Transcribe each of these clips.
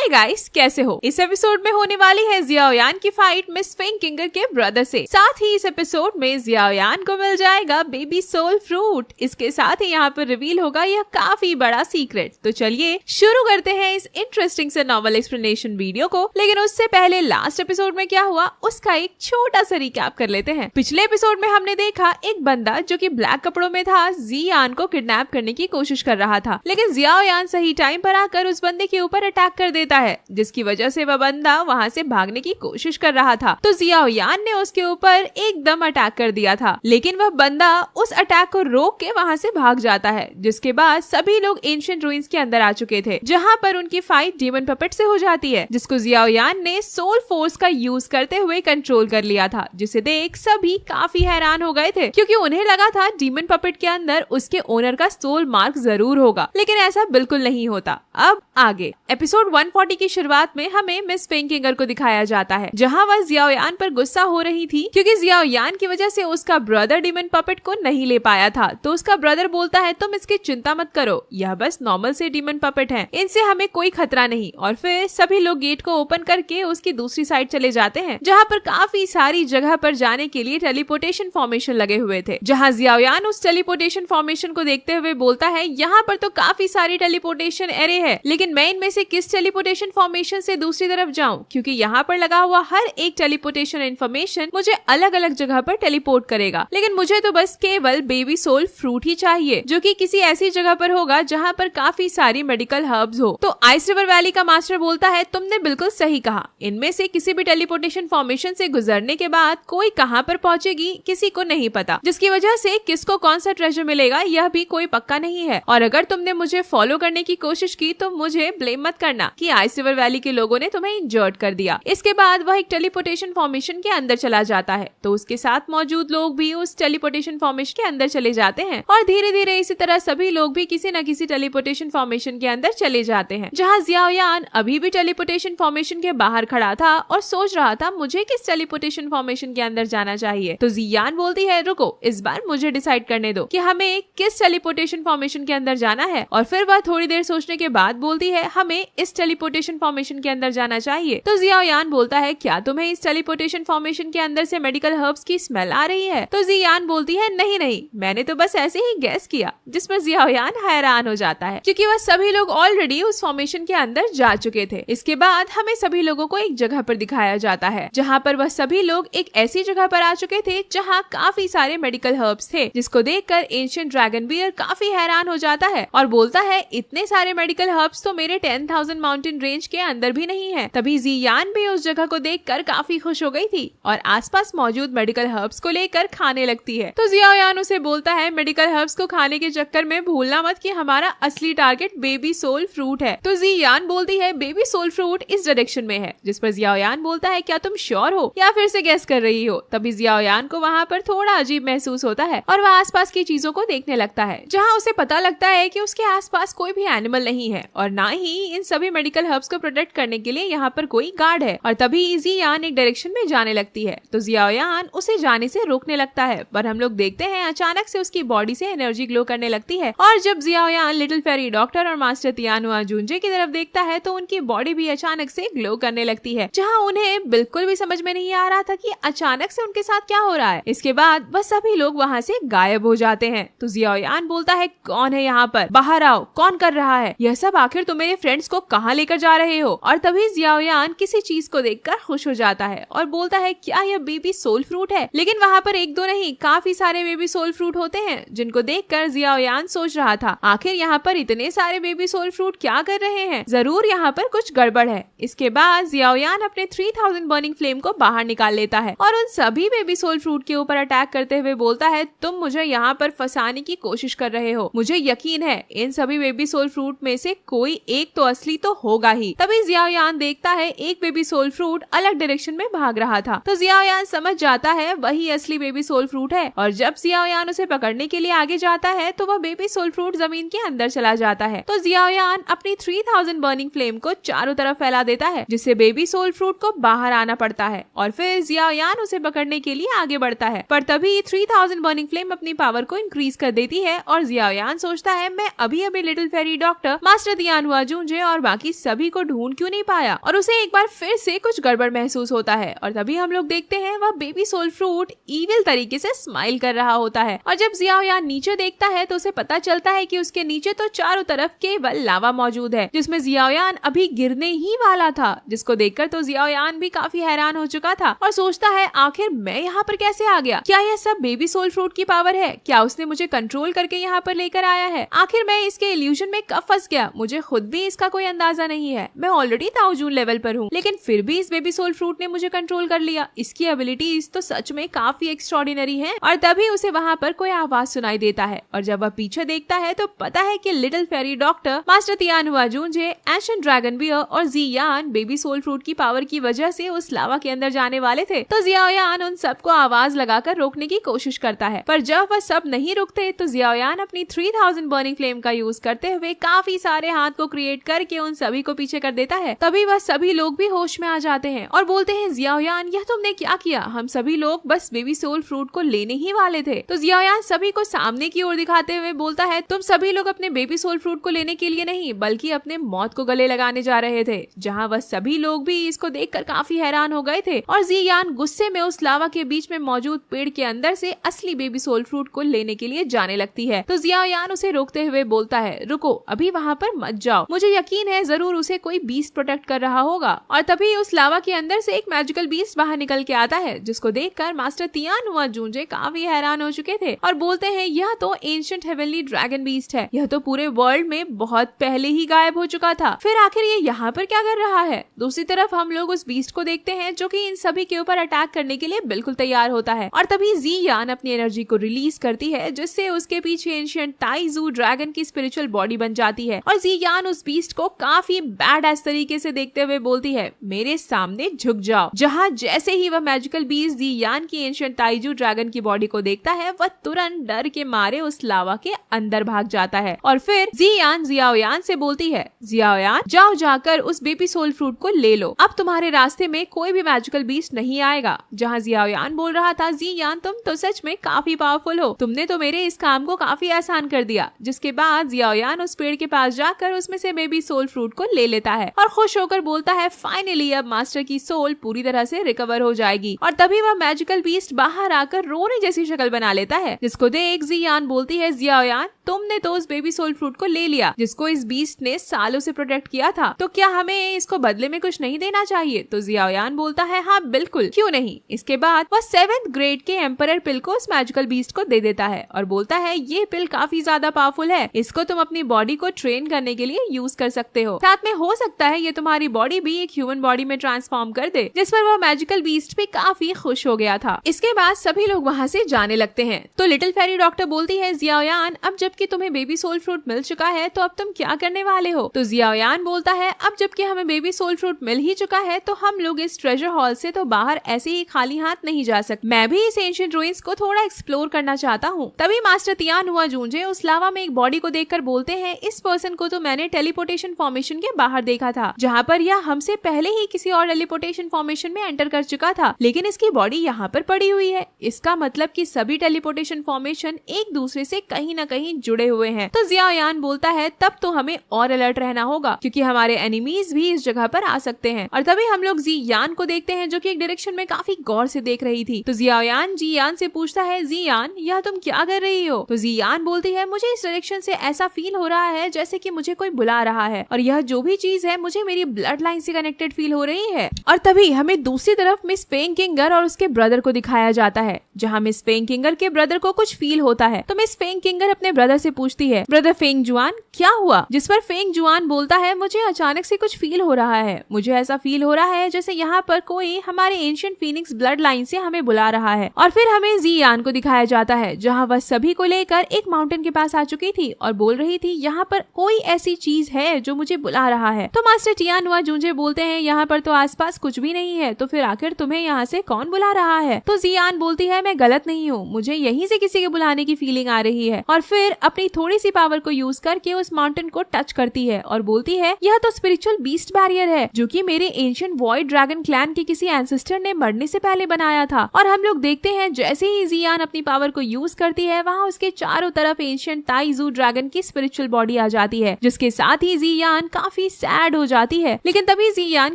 Hi guys, कैसे हो? इस एपिसोड में होने वाली है जियाओयान की फाइट मिस फेंगकिंगर के ब्रदर से। साथ ही इस एपिसोड में जियाओयान को मिल जाएगा बेबी सोल फ्रूट। इसके साथ ही यहाँ पर रिवील होगा यह काफी बड़ा सीक्रेट। तो चलिए शुरू करते हैं इस इंटरेस्टिंग से नॉवल एक्सप्लेनेशन वीडियो को। लेकिन उससे पहले लास्ट एपिसोड में क्या हुआ उसका एक छोटा सा रिकैप कर लेते हैं। पिछले एपिसोड में हमने देखा एक बंदा जो कि ब्लैक कपड़ों में था जियान को किडनैप करने की कोशिश कर रहा था, लेकिन जियाओयान सही टाइम पर आकर उस बंदे के ऊपर अटैक कर देता है, जिसकी वजह से वह बंदा वहाँ से भागने की कोशिश कर रहा था। तो जियाओयान ने उसके ऊपर एकदम अटैक कर दिया था, लेकिन वह बंदा उस अटैक को रोक के वहाँ से भाग जाता है। जिसके बाद सभी लोग एंशिएंट रूइंस के अंदर आ चुके थे, जहाँ पर उनकी फाइट डीमन पपेट से हो जाती है, जिसको जियाओयान ने सोल फोर्स का यूज करते हुए कंट्रोल कर लिया था। जिसे देख सभी काफी हैरान हो गए थे, क्योंकि उन्हें लगा था डीमन पपेट के अंदर उसके ओनर का सोल मार्क जरूर होगा, लेकिन ऐसा बिल्कुल नहीं होता। अब आगे एपिसोड 140 की शुरुआत में हमें मिस फेंगकिंगर को दिखाया जाता है, जहां वह जियाओयान पर गुस्सा हो रही थी क्योंकि जियाओयान की वजह से उसका ब्रदर डीमन पपेट को नहीं ले पाया था। तो उसका ब्रदर बोलता है तुम इसकी चिंता मत करो, यह बस नॉर्मल से डीमन पपेट है, इनसे हमें कोई खतरा नहीं। और फिर सभी लोग गेट को ओपन करके उसकी दूसरी साइड चले जाते हैं, जहाँ पर काफी सारी जगह पर जाने के लिए टेलीपोर्टेशन फॉर्मेशन लगे हुए थे। जहाँ जियाओयान उस टेलीपोर्टेशन फॉर्मेशन को देखते हुए बोलता है यहाँ पर तो काफी सारी टेलीपोर्टेशन एरे है, लेकिन मैं इनमें से किस टेलीपोर्टेशन फॉर्मेशन से दूसरी तरफ जाऊं, क्योंकि यहाँ पर लगा हुआ हर एक टेलीपोर्टेशन इन्फॉर्मेशन मुझे अलग अलग जगह पर टेलीपोर्ट करेगा, लेकिन मुझे तो बस केवल बेबी सोल फ्रूट ही चाहिए, जो कि किसी ऐसी जगह पर होगा जहाँ पर काफी सारी मेडिकल हर्ब्स हो। तो आइस रिवर वैली का मास्टर बोलता है तुमने बिल्कुल सही कहा, इनमें से किसी भी टेलीपोर्टेशन फॉर्मेशन से गुजरने के बाद कोई कहाँ पर पहुँचेगी किसी को नहीं पता, जिसकी वजह से किसको कौन सा ट्रेजर मिलेगा यह भी कोई पक्का नहीं है। और अगर तुमने मुझे फॉलो करने की कोशिश की तो मुझे ब्लेम मत करना कि आइस रिवर वैली के लोगों ने तुम्हें इंजर्ड कर दिया। इसके बाद वह एक टेलीपोर्टेशन फॉर्मेशन के अंदर चला जाता है, तो उसके साथ मौजूद लोग भी उस टेलीपोर्टेशन फॉर्मेशन के अंदर चले जाते हैं, और धीरे धीरे इसी तरह सभी लोग भी किसी न किसी टेलीपोर्टेशन फॉर्मेशन के अंदर चले जाते हैं। जहाँ जियाओयान अभी भी टेलीपोर्टेशन फॉर्मेशन के बाहर खड़ा था और सोच रहा था मुझे किस टेलीपोर्टेशन फॉर्मेशन के अंदर जाना चाहिए। तो जियान बोलती है रुको, इस बार मुझे डिसाइड करने दो कि हमें किस टेलीपोर्टेशन फॉर्मेशन के अंदर जाना है। और फिर वह थोड़ी देर सोचने के बाद बोलती है हमें इस टेलीपोर्टेशन फॉर्मेशन के अंदर जाना चाहिए। तो जियाओयान बोलता है क्या तुम्हें इस टेलीपोर्टेशन फॉर्मेशन के अंदर से मेडिकल हर्ब्स की स्मेल आ रही है? तो जियान बोलती है नहीं नहीं, मैंने तो बस ऐसे ही गैस किया। जिस पर जियाओयान हैरान हो जाता है, क्योंकि वह सभी लोग ऑलरेडी उस फॉर्मेशन के अंदर जा चुके थे। इसके बाद हमें सभी लोगों को एक जगह पर दिखाया जाता है, जहाँ पर वह सभी लोग एक ऐसी जगह पर आ चुके थे जहाँ काफी सारे मेडिकल हर्ब्स थे, जिसको देखकर एंशिएंट ड्रैगन बियर काफी हैरान हो जाता है और बोलता है इतने सारे मेडिकल हर्ब्स तो मेरे 10,000 माउंटेन रेंज के अंदर भी नहीं है। तभी जियान भी उस जगह को देखकर काफी खुश हो गई थी और आसपास मौजूद मेडिकल हर्ब्स को लेकर खाने लगती है। तो जियाओयान उसे बोलता है मेडिकल हर्ब्स को खाने के चक्कर में भूलना मत कि हमारा असली टारगेट बेबी सोल फ्रूट है। तो जियान बोलती है बेबी सोल फ्रूट इस डायरेक्शन में है, जिस पर जियाओयान बोलता है क्या तुम श्योर हो या फिर से गेस कर रही हो? तभी जियाओयान को वहाँ पर थोड़ा अजीब महसूस होता है और वह आसपास की चीजों को देखने लगता है, जहाँ उसे पता लगता है कि उसके आसपास कोई भी एनिमल नहीं है और ना ही इन सभी मेडिकल हर्ब्स को प्रोटेक्ट करने के लिए यहाँ पर कोई गार्ड है। और तभी जियान एक डायरेक्शन में जाने लगती है, तो जियाओयान उसे जाने से रोकने लगता है, पर हम लोग देखते हैं अचानक से उसकी बॉडी से एनर्जी ग्लो करने लगती है। और जब जियाओयान लिटिल फेरी डॉक्टर और मास्टर तियानुआ जुंजे की तरफ देखता है तो उनकी बॉडी भी अचानक से ग्लो करने लगती है, जहाँ उन्हें बिल्कुल भी समझ में नहीं आ रहा था कि अचानक से उनके साथ क्या हो रहा है। इसके बाद वह सभी लोग वहाँ से गायब हो जाते हैं। तो जियाओयान बोलता है कौन है यहाँ पर, बाहर आओ, कौन कर रहा है यह सब, आखिर तुम मेरे फ्रेंड्स को कहाँ लेकर जा रहे हो? और तभी जियाओयान किसी चीज को देखकर खुश हो जाता है और बोलता है क्या यह बेबी सोल फ्रूट है? लेकिन वहाँ पर एक दो नहीं काफी सारे बेबी सोल फ्रूट होते हैं, जिनको देखकर जियाओयान सोच रहा था आखिर यहाँ पर इतने सारे बेबी सोल फ्रूट क्या कर रहे हैं, जरूर यहाँ पर कुछ गड़बड़ है। इसके बाद जियाओयान अपने 3000 बर्निंग फ्लेम को बाहर निकाल लेता है और उन सभी बेबी सोल फ्रूट के ऊपर अटैक करते हुए बोलता है तुम मुझे यहाँ पर फंसाने की कोशिश कर रहे हो, मुझे यकीन है इन सभी बेबी सोल फ्रूट में से कोई एक तो असली तो होगा ही। तभी जियाओयान देखता है एक बेबी सोल फ्रूट अलग डायरेक्शन में भाग रहा था, तो जियाओयान समझ जाता है वही असली बेबी सोल फ्रूट है। और जब जियाओयान उसे पकड़ने के लिए आगे जाता है तो वह बेबी सोल फ्रूट जमीन के अंदर चला जाता है। तो जियाओयान अपनी 3000 बर्निंग फ्लेम को चारों तरफ फैला देता है, जिससे बेबी सोल फ्रूट को बाहर आना पड़ता है और फिर जियाओयान उसे पकड़ने के लिए आगे बढ़ता है। पर तभी 3000 बर्निंग फ्लेम अपनी पावर को इंक्रीज कर देती है और जियाओयान सोचता है मैं अभी अभी लिटिल फेरी डॉक्टर, मास्टर तियानुआ जुंजे और बाकी सभी सभी को ढूंढ क्यों नहीं पाया और उसे एक बार फिर से कुछ गड़बड़ महसूस होता है। और तभी हम लोग देखते हैं वह बेबी सोल फ्रूट इविल तरीके से स्माइल कर रहा होता है। और जब जियाओयान नीचे देखता है तो उसे पता चलता है कि उसके नीचे तो चारों तरफ केवल लावा मौजूद है, जिसमें जियाओयान अभी गिरने ही वाला था। जिसको देखकर तो जियाओयान भी काफी हैरान हो चुका था और सोचता है आखिर मैं यहाँ पर कैसे आ गया? क्या यह सब बेबी सोल फ्रूट की पावर है? क्या उसने मुझे कंट्रोल करके यहाँ पर लेकर आया है? आखिर मैं इसके इल्यूजन में कब फंस गया? मुझे खुद भी इसका कोई अंदाजा नहीं है। मैं ऑलरेडी ताओजून लेवल पर हूँ, लेकिन फिर भी इस बेबी सोल फ्रूट ने मुझे कंट्रोल कर लिया। इसकी एबिलिटीज तो सच में काफी एक्स्ट्रॉर्डिनरी है। और तभी उसे वहाँ पर कोई आवाज सुनाई देता है और जब वह पीछे देखता है तो पता है कि little fairy doctor, master Tianhua जूंजे, एंशिएंट ड्रैगन बियर और जियान बेबी सोल फ्रूट की पावर की वजह से उस लावा के अंदर जाने वाले थे। तो जियाओयान उन सबको आवाज लगाकर रोकने की कोशिश करता है, पर जब वह सब नहीं रुकते तो जियाओयान अपनी 3000 बर्निंग फ्लेम का यूज करते हुए काफी सारे हाथ को क्रिएट करके उन सभी को पीछे कर देता है। तभी वह सभी लोग भी होश में आ जाते हैं और बोलते हैं जियाओयान यह तुमने क्या किया? हम सभी लोग बस बेबी सोल फ्रूट को लेने ही वाले थे। तो जियाओयान सभी को सामने की ओर दिखाते हुए बोलता है तुम सभी लोग अपने बेबी सोल फ्रूट को लेने के लिए नहीं बल्कि अपने मौत को गले लगाने जा रहे थे। जहाँ वह सभी लोग भी इसको देखकर काफी हैरान हो गए थे और जियान गुस्से में उस लावा के बीच में मौजूद पेड़ के अंदर से असली बेबी सोल फ्रूट को लेने के लिए जाने लगती है। तो जियाओयान उसे रोकते हुए बोलता है रुको, अभी वहाँ पर मत जाओ, मुझे यकीन है जरूर उसे कोई बीस्ट प्रोटेक्ट कर रहा होगा। और तभी उस लावा के अंदर से एक मैजिकल बीस्ट बाहर निकल के आता है, जिसको देखकर मास्टर तियानहुआ जूंजे काफी हैरान हो चुके थे और बोलते हैं यह तो एंशिएंट हेवनली ड्रैगन बीस्ट है, यह तो पूरे वर्ल्ड में बहुत पहले ही गायब हो चुका था, फिर आखिर ये यहाँ पर क्या कर रहा है? दूसरी तरफ हम लोग उस बीस्ट को देखते हैं जो कि इन सभी के ऊपर अटैक करने के लिए बिल्कुल तैयार होता है। और तभी जियान अपनी एनर्जी को रिलीज करती है जिससे उसके पीछे एंशिएंट ताइजू ड्रैगन की स्पिरिचुअल बॉडी बन जाती है और जियान उस बीस्ट को काफी बैड एस तरीके से देखते हुए बोलती है मेरे सामने झुक जाओ। जहाँ जैसे ही वह मैजिकल बीस्ट जियान की एंशिएंट ताइजू ड्रैगन की बॉडी को देखता है वह तुरंत डर के मारे उस लावा के अंदर भाग जाता है। और फिर जियान जियाओयान से बोलती है जियाओयान जाओ जाकर उस बेबी सोल फ्रूट को ले लो, अब तुम्हारे रास्ते में कोई भी मैजिकल बीस्ट नहीं आएगा। जहाँ जियाओयान बोल रहा था जियान तुम तो सच में काफी पावरफुल हो, तुमने तो मेरे इस काम को काफी आसान कर दिया। जिसके बाद जियाओयान उस पेड़ के पास जाकर उसमें से बेबी सोल फ्रूट को ले लेता है और खुश होकर बोलता है फाइनली अब मास्टर की सोल पूरी तरह से रिकवर हो जाएगी। और तभी वह मैजिकल बीस्ट बाहर आकर रोने जैसी शक्ल बना लेता है, जिसको देख जियान बोलती है जियाओयान तुमने तो उस बेबी सोल फ्रूट को ले लिया जिसको इस बीस्ट ने सालों से प्रोटेक्ट किया था, तो क्या हमें इसको बदले में कुछ नहीं देना चाहिए? तो जियाओयान बोलता है हाँ बिल्कुल, क्यों नहीं। इसके बाद वह 7th ग्रेड के एम्परर पिल को उस मैजिकल बीस्ट को दे देता है और बोलता है ये पिल काफी ज्यादा पावरफुल है, इसको तुम अपनी बॉडी को ट्रेन करने के लिए यूज कर सकते हो, साथ में हो सकता है ये तुम्हारी बॉडी भी एक ह्यूमन बॉडी में ट्रांसफॉर्म कर दे। जिस पर वह मैजिकल बीस्ट भी काफी खुश हो गया था। इसके बाद सभी लोग वहाँ से जाने लगते हैं। तो लिटिल फेरी डॉक्टर बोलती है जियाओयान अब जबकि तुम्हें बेबी सोल फ्रूट मिल चुका है तो अब तुम क्या करने वाले हो? तो जियाओयान बोलता है अब जबकि हमें बेबी सोल फ्रूट मिल ही चुका है तो हम लोग इस ट्रेजर हॉल से तो बाहर ऐसे ही खाली हाथ नहीं जा सकते, मैं भी इस एंशिएंट रूइंस को थोड़ा एक्सप्लोर करना चाहता हूँ। तभी मास्टर तियानहुआ जूंजे उस लावा में एक बॉडी को देखकर बोलते हैं इस पर्सन को तो मैंने टेलीपोर्टेशन फॉर्मेशन के बाहर देखा था, जहाँ पर यह हमसे पहले ही किसी और टेलीपोर्टेशन फॉर्मेशन में एंटर कर चुका था, लेकिन इसकी बॉडी यहाँ पर पड़ी हुई है। इसका मतलब कि सभी टेलीपोर्टेशन फॉर्मेशन एक दूसरे से कहीं न कहीं जुड़े हुए हैं। तो जियाओयान बोलता है तब तो हमें और अलर्ट रहना होगा क्योंकि हमारे एनिमीज भी इस जगह पर आ सकते हैं। और तभी हम लोग जियान को देखते हैं जो कि एक डायरेक्शन में काफी गौर से देख रही थी। तो जियाओयान जियान से पूछता है जियान यह तुम क्या कर रही हो? तो जियान बोलती है मुझे इस डायरेक्शन से ऐसा फील हो रहा है जैसे कि मुझे कोई बुला रहा है और यह जो भी चीज है मुझे मेरी ब्लड लाइन से कनेक्टेड फील हो रही है। और तभी हमें दूसरी तरफ मिस फेंगकिंगर और उसके ब्रदर को दिखाया जाता है, जहाँ मिस फेंगकिंगर के ब्रदर को कुछ फील होता है। तो मिस फेंगकिंगर अपने ब्रदर से पूछती है ब्रदर फेंगजुआन क्या हुआ? जिस पर फेंगजुआन बोलता है मुझे अचानक से कुछ फील हो रहा है, मुझे ऐसा फील हो रहा है जैसे यहाँ पर कोई हमारे एंशिएंट फीनिक्स ब्लड लाइन से हमें बुला रहा है। और फिर हमें जियान को दिखाया जाता है जहाँ वह सभी को लेकर एक माउंटेन के पास आ चुकी थी और बोल रही थी यहाँ पर कोई ऐसी चीज है जो मुझे बुला रहा है। तो मास्टर तियानहुआ जूंजे बोलते हैं यहाँ पर तो आसपास कुछ भी नहीं है, तो फिर आखिर तुम्हें यहाँ से कौन बुला रहा है? तो जियान बोलती है मैं गलत नहीं हूँ, मुझे यहीं से किसी के बुलाने की फीलिंग आ रही है। और फिर अपनी थोड़ी सी पावर को यूज करके उस माउंटेन को टच करती है और बोलती है यह तो स्पिरिचुअल बीस्ट बैरियर है जो कि मेरे एंशिएंट वॉइड ड्रैगन क्लैन के किसी एंसेस्टर ने मरने से पहले बनाया था। और हम लोग देखते हैं जैसे ही जियान अपनी पावर को यूज करती है वहाँ उसके चारों तरफ एंशिएंट ताइजू ड्रैगन की स्पिरिचुअल बॉडी आ जाती है, जिसके साथ ही जियान काफी काफी सैड हो जाती है। लेकिन तभी जियान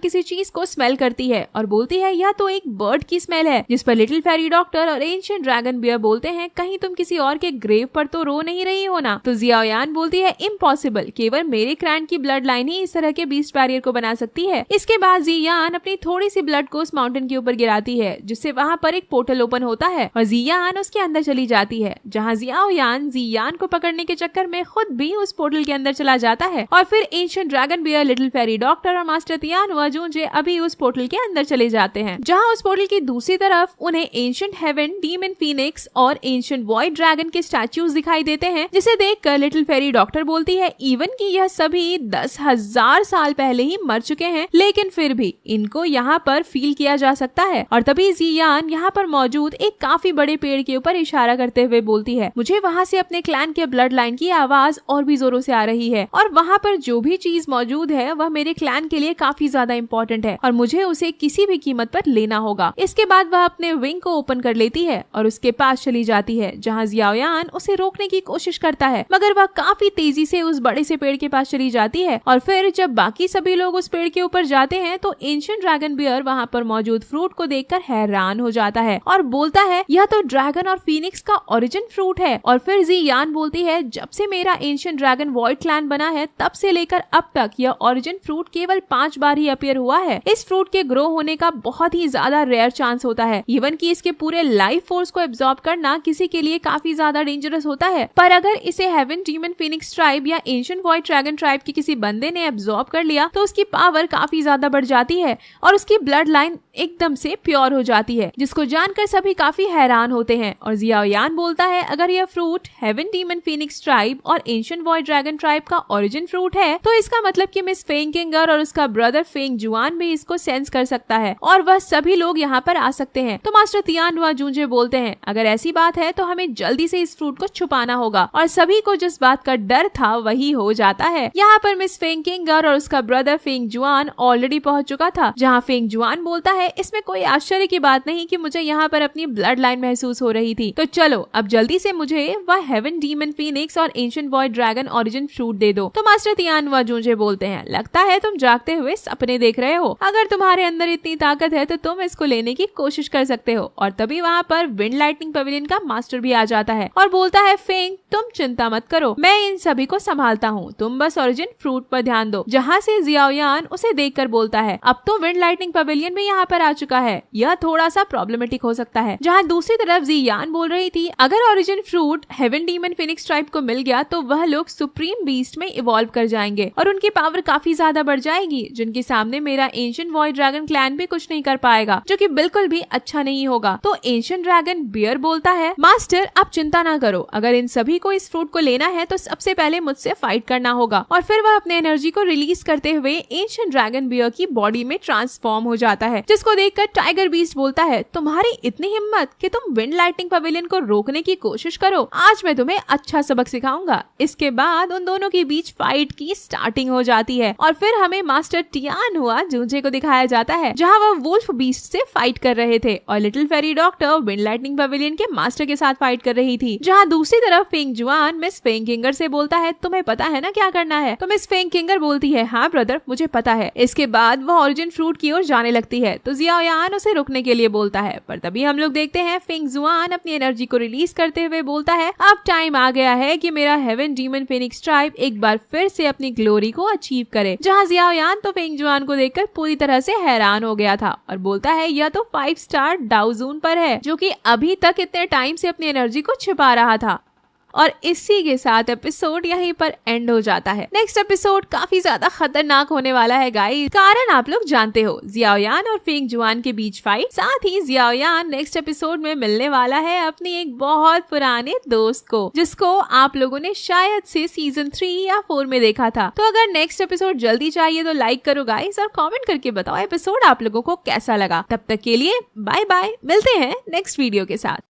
किसी चीज को स्मेल करती है और बोलती है यह तो एक बर्ड की स्मेल है, जिस पर लिटिल फेरी डॉक्टर और एंशिएंट ड्रैगन बियर बोलते हैं कहीं तुम किसी और के ग्रेव पर तो रो नहीं रही हो ना। तो जियाओयान बोलती है इम्पॉसिबल, केवल मेरे क्लैन की ब्लड लाइन ही इस तरह के बीस्ट बैरियर को बना सकती है। इसके बाद जियान अपनी थोड़ी सी ब्लड को उस माउंटेन के ऊपर गिराती है, जिससे वहाँ पर एक पोर्टल ओपन होता है और जियान उसके अंदर चली जाती है, जहाँ जियाओयान जियान को पकड़ने के चक्कर में खुद भी उस पोर्टल के अंदर चला जाता है। और फिर ancient dragon beer, little fairy doctor और मास्टर तियानुआ जूंजे अभी उस पोर्टल के अंदर चले जाते हैं, जहाँ उस पोर्टल की दूसरी तरफ उन्हें एंशिएंट हेवन, डीमन फीनिक्स और एंशिएंट वॉइड ड्रैगन के स्टैच्यूज दिखाई देते हैं, जिसे देखकर लिटिल फेरी डॉक्टर बोलती है इवन कि यह सभी 10,000 साल पहले ही मर चुके हैं, लेकिन फिर भी इनको यहाँ पर फील किया जा सकता है। और तभी जियान यहाँ पर मौजूद एक काफी बड़े पेड़ के ऊपर इशारा करते हुए बोलती है मुझे वहाँ से अपने क्लैन के ब्लड लाइन की आवाज और भी जोरों से आ रही है, और वहाँ पर जो भी चीज मौजूद है वह मेरे क्लैन के लिए काफी ज्यादा इम्पोर्टेंट है और मुझे उसे किसी भी कीमत पर लेना होगा। इसके बाद वह अपने विंग को ओपन कर लेती है और उसके पास चली जाती है, जहाँ जियाओयान उसे रोकने की कोशिश करता है, मगर वह काफी तेजी से उस बड़े से पेड़ के पास चली जाती है। और फिर जब बाकी सभी लोग उस पेड़ के ऊपर जाते हैं तो एंशिएंट ड्रैगन बियर वहाँ पर मौजूद फ्रूट को देखकर हैरान हो जाता है और बोलता है यह तो ड्रैगन और फीनिक्स का ओरिजिन फ्रूट है। और फिर जियान बोलती है जब से मेरा एंशिएंट ड्रैगन वॉइड क्लैन बना है तब से लेकर अब तक यह ओरिजिन फ्रूट केवल 5 बार ही अपीयर हुआ है। इस फ्रूट के ग्रो होने का बहुत ही ज्यादा रेयर चांस होता है, इवन कि इसके पूरे लाइफ फोर्स को एब्जॉर्ब करना किसी के लिए काफी ज्यादा डेंजरस होता है। पर अगर इसे हेवन, डीमन फीनिक्स ट्राइब या एंशिएंट वॉइड ड्रैगन ट्राइब के किसी बंदे ने एब्जॉर्ब कर लिया तो उसकी पावर काफी ज्यादा बढ़ जाती है और उसकी ब्लड लाइन एकदम से प्योर हो जाती है, जिसको जानकर सभी काफी हैरान होते हैं। और जियाओयान बोलता है अगर यह fruit heaven, demon phoenix tribe और एंशिएंट वॉइड ड्रैगन ट्राइब का ओरिजिन फ्रूट है तो इसका मतलब कि मिस फेंगिंगर और उसका ब्रदर फेंग जुआन भी इसको सेंस कर सकता है और वह सभी लोग यहाँ पर आ सकते हैं। तो मास्टर तियानुआ जूंजे बोलते हैं अगर ऐसी बात है तो हमें जल्दी से इस फ्रूट को छुपाना होगा, और सभी को जिस बात का डर था वही हो जाता है। यहाँ पर मिस फेंगिंगर और उसका ब्रदर फेंग जुआन ऑलरेडी पहुंच चुका था, जहाँ फेंग जुआन बोलता है इसमें कोई आश्चर्य की बात नहीं कि मुझे यहाँ पर अपनी ब्लड लाइन महसूस हो रही थी, तो चलो अब जल्दी से मुझे वह हेवन, डीमन फीनिक्स और ancient void dragon origin fruit दे दो। तो मास्टर तियानुआ जूंजे बोलते हैं लगता है तुम जागते हुए सपने देख रहे हो, अगर तुम्हारे अंदर इतनी ताकत है तो तुम इसको लेने की कोशिश कर सकते हो। और तभी वहाँ पर विंड लाइटनिंग पवेलियन का मास्टर भी आ जाता है और बोलता है फेंग तुम चिंता मत करो, मैं इन सभी को संभालता हूँ, तुम बस ओरिजिन फ्रूट पर ध्यान दो। जहाँ से जियाओयान उसे देखकर बोलता है अब तो विंड लाइटनिंग पवेलियन भी यहाँ पर आ चुका है, यह थोड़ा सा प्रॉब्लमेटिक हो सकता है। जहाँ दूसरी तरफ जियान बोल रही थी अगर origin fruit heaven, demon phoenix tribe को मिल गया तो वह लोग सुप्रीम बीस्ट में इवॉल्व कर जाएंगे और उनकी पावर काफी ज्यादा बढ़ जाएगी, जिनके सामने मेरा एंशिएंट वॉइड ड्रैगन क्लैन भी कुछ नहीं कर पाएगा, जो कि बिल्कुल भी अच्छा नहीं होगा। तो एंशिएंट ड्रैगन बियर बोलता है मास्टर आप चिंता ना करो, अगर इन सभी को इस फ्रूट को लेना है तो सबसे पहले मुझसे फाइट करना होगा। और फिर वह अपने एनर्जी को रिलीज करते हुए एंशिएंट ड्रैगन बियर की बॉडी में ट्रांसफॉर्म हो जाता है, जिसको देखकर टाइगर बीस्ट बोलता है तुम्हारी इतनी हिम्मत कि तुम विंड लाइटनिंग पवेलियन को रोकने की कोशिश करो, आज मैं तुम्हें अच्छा सबक सिखाऊंगा। इसके बाद उन दोनों के बीच फाइट की स्टार्टिंग हो जाती है और फिर हमें मास्टर तियानुआ जूंजे को दिखाया जाता है, जहाँ वह वुल्फ बीस्ट से फाइट कर रहे थे और little fairy doctor wind lightning pavilion के मास्टर के साथ फाइट कर रही थी। जहाँ दूसरी तरफ फेंग जुआन मिस फेंगिंगर से बोलता है तुम्हें पता है ना क्या करना है। तो मिस फेंगिंगर बोलती है हाँ ब्रदर मुझे पता है। इसके बाद वह ओरिजिन फ्रूट की ओर जाने लगती है तो जियाओयान उसे रुकने के लिए बोलता है, पर तभी हम लोग देखते हैं फेंग जुआन अपनी एनर्जी को रिलीज करते हुए बोलता है अब टाइम आ गया है कि मेरा हेवन, डीमन फीनिक्स ट्राइब एक बार फिर से अपनी ग्लोरी को अचीव करे। जहाँ जियाओयान तो फेंग जुआन को देखकर पूरी तरह से हैरान हो गया था और बोलता है यह तो 5 स्टार डाउजून पर है, जो कि अभी तक इतने टाइम से अपनी एनर्जी को छिपा रहा था। और इसी के साथ एपिसोड यहीं पर एंड हो जाता है। नेक्स्ट एपिसोड काफी ज्यादा खतरनाक होने वाला है गाइस, कारण आप लोग जानते हो, जियाओयान और फेंग जुआन के बीच फाइट। साथ ही जियाओयान नेक्स्ट एपिसोड में मिलने वाला है अपनी एक बहुत पुराने दोस्त को, जिसको आप लोगों ने शायद से सीजन 3 या 4 में देखा था। तो अगर नेक्स्ट एपिसोड जल्दी चाहिए तो लाइक करो गाइस और कॉमेंट करके बताओ एपिसोड आप लोगों को कैसा लगा। तब तक के लिए बाय बाय, मिलते हैं नेक्स्ट वीडियो के साथ।